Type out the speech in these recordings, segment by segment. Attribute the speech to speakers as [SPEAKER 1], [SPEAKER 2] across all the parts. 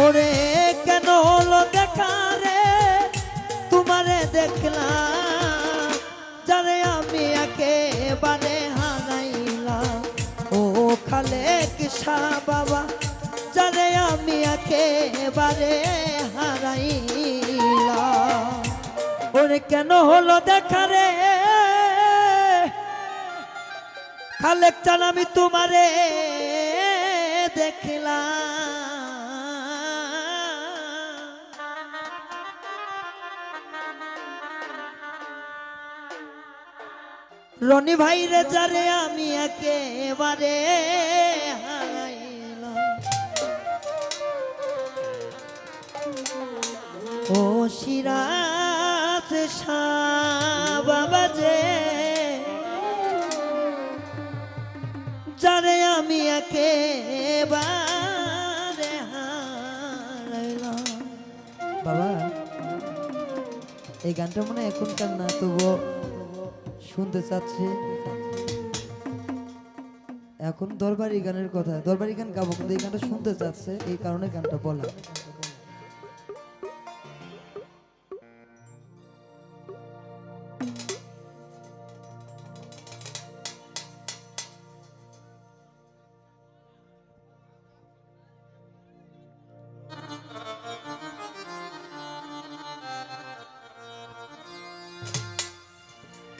[SPEAKER 1] ওরে কেন হলো দেখা রে তোমারে দেখলাম, যারে আমি একেবারে হারাইলাম। ও খালেক শাহ বাবা, যারে আমি একেবারে হারাইলাম। ওরে কেন হলো দেখা রে খালেক চান আমি তোমারে দেখলাম। রনি ভাই রে যারে আমি একেবারে হারাইলাম। ও সিরাজ শাহ বাবা যে, যারে আমি একেবারে হারাইলাম। বাবা এই গানটা মনে এখনকার না, তবুও শুনতে চাচ্ছে। এখন দরবারি গানের কথা, দরবারি গান গাবো কিন্তু এই গানটা শুনতে চাচ্ছে, এই কারণে গানটা বলা।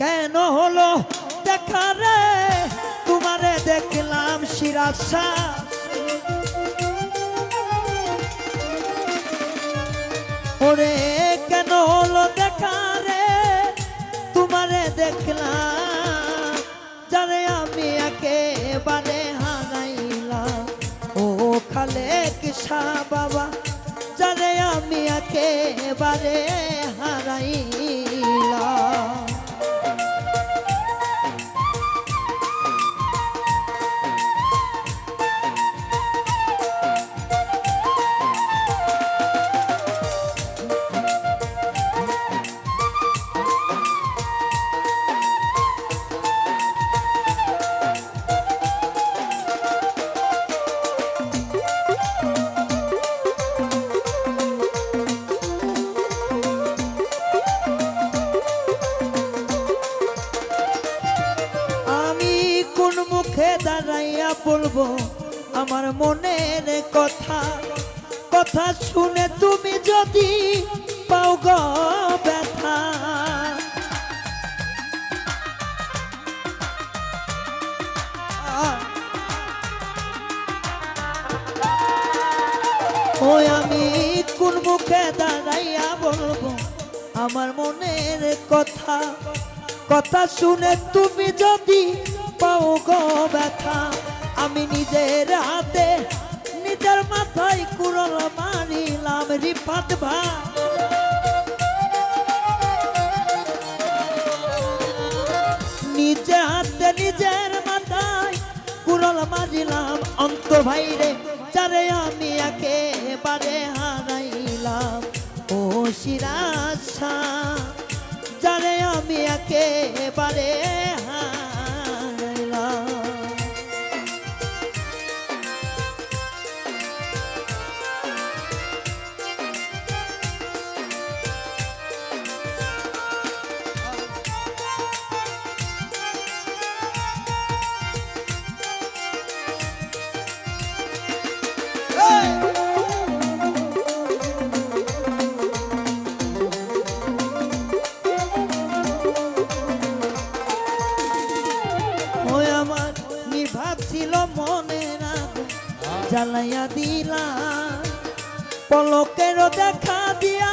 [SPEAKER 1] কেন হলো দেখা রে তোমারে দেখলাম সিরাজ শাহ, ওরে কেন হলো দেখা রে তোমারে দেখলাম, যারে আমি একেবারে হারাইলাম। ও খালেক শাহ বাবা, যারে আমি একেবারে হারাইলাম। মুখে দাঁড়াইয়া বলবো আমার মনের কথা, কথা শুনে তুমি যদি পাও গো ব্যথা। ওই আমি কোন মুখে দাঁড়াইয়া বলবো আমার মনের কথা, কথা শুনে তুমি যদি পাও গো ব্যথা। আমি নিজের হাতে নিজের মাথায় কুড়াল মারিলাম রিফাত ভাই, নিজে হাতে নিজের মাথায় কুড়াল মারিলাম। অন্ত ভাইরে যারে আমি একেবারে হারাইলাম। ও সিরাজ শাহ, যারে আমি একেবারে জ্বালাইয়া দিলা পলকের দেখা দিয়া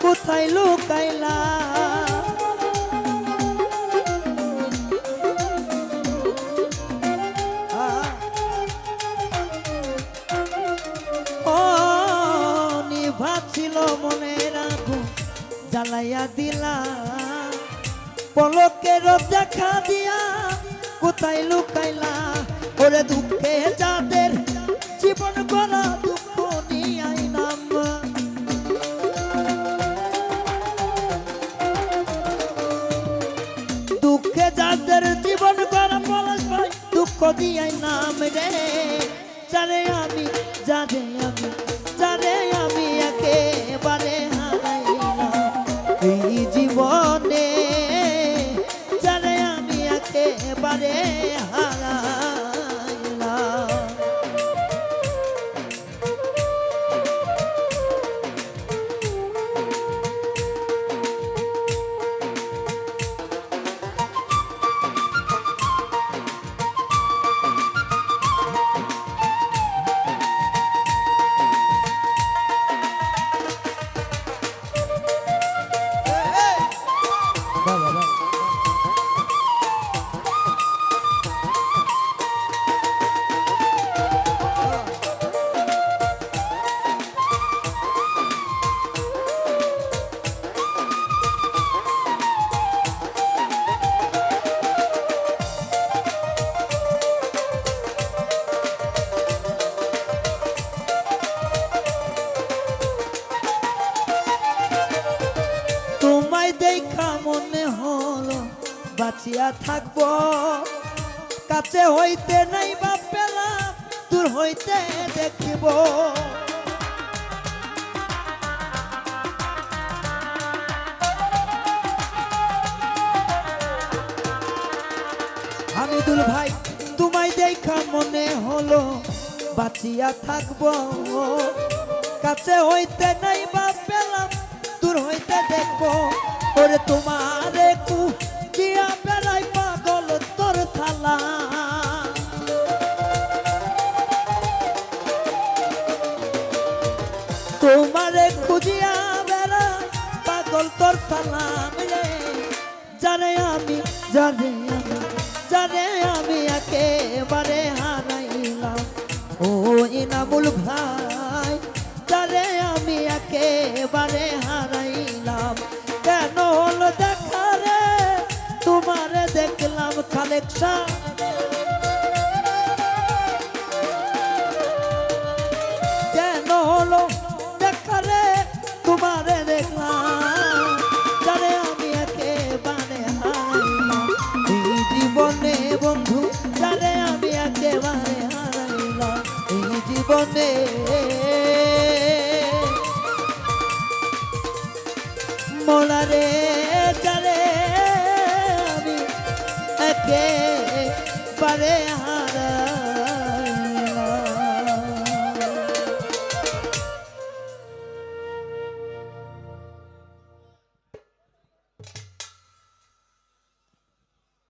[SPEAKER 1] কোথায় লুকাইলা। ও নিভাছিল মনের আগুন জ্বালাইয়া দিলা পলকের দেখা দিয়া কোথায় লুকাইলা। ওরে দুঃখে যাদের জীবন গড়া দুঃখ নিয়ে আইলাম, দুঃখে যাদের জীবন গড়া পলাশ ভাই দুঃখ দিয়ে নাম রে। যারে আমি যারে আমি বাঁচিয়া থাকবো কাছে হইতে নাই বা পেলাম দূর হইতে দেখিব হামিদুল ভাই তোমায় দেখা মনে হলো বাঁচিয়া থাকবো কাছে হইতে নাই বা পেলাম দূর হইতে দেখবো ওরে তোমারে কুচিয়া বেড়াই পাগল তোর থালা তোমারে খুঁজিয়া বেড়াই পাগল তোর সালাম রে জানে আমি একেবারে হারাইলাম ও ইনামুল ভাই জানে আমি একেবারে হারাইলাম কেন হলো দেখা রে তোমারে দেখলাম কালেকশন কেন হলো দেখা রে তোমারে দেখলাম জানে আমি একেবারে হারাইলাম এই জীবনে বন্ধু জানে আমি একেবারে হারাইলাম এই জীবনে মোলারে জানে আমি একেবারে